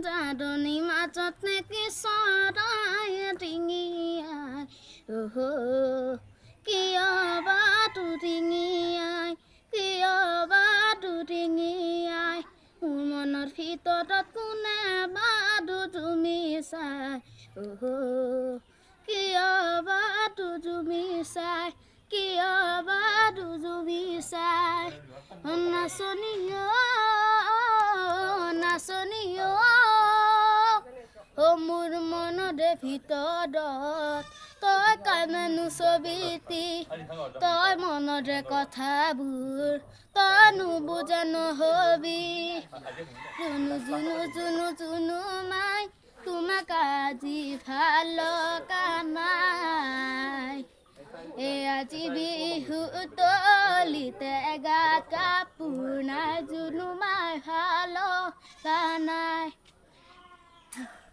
জাদনী মাজত নেকি চৰাই ডিঙি আই কিয় বা ডিঙি আই কিয় বা ডিঙি আই মোৰ মনৰ ভিতৰত কোনে বাদু তুমি চাই কিয় বা তুমি চাই কিয় বা তুমি চাই নাচনী নাচনী মোৰ মনৰে ভিতৰত তই কান্দনো ছবিটি তই মনৰে কথাবোৰ তই নুবুজা নহবি জুনু জুনু জুনু জুনু মাই তোমাক আজি ভাল লগা নাই আজি বিহু তলিতে গাত কাপোৰ নাই জুনু মাই ভাল লগা নাই